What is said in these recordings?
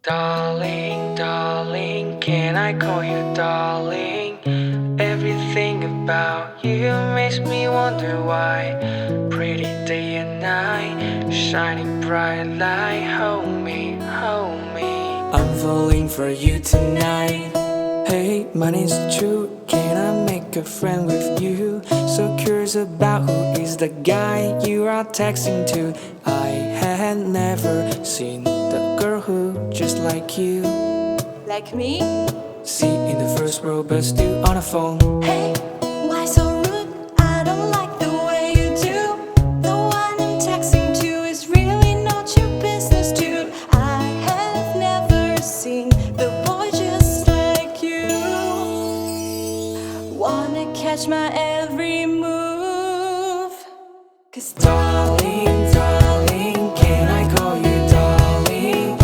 Darling, darling, can I call you darling? Everything about you makes me wonder why. Pretty day and night, shining bright light. Hold me, hold me. I'm falling for you tonight. Hey, my name's True. Can I make a friend with you? So curious about who is the guy you are texting to. I had never seen the girl who just like you. Like me? See in the first row but still on the phone. Hey, why so rude? I don't like the way you do. The one I'm texting to is really not your business, dude. I have never seen the boy just like you. Wanna catch my every move? 'Cause Darling, darling, can I call you darling?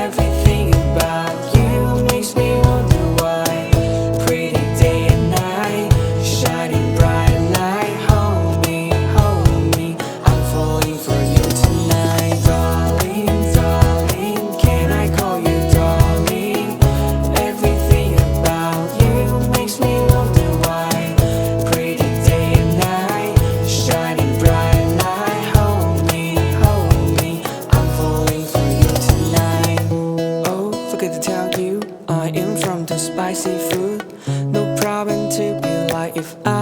Everything about you makes me wonder why. Pretty day and night, shining bright light. Hold me, I'm falling for you tonight. Darling, darling, can I call you darling? Everything about you makes me wonder why. Pretty day and night, shining bright light. Hold me, I'm falling for you tonight. Oh, forgot to tell you, I am from the spicy food. No problem to be like if I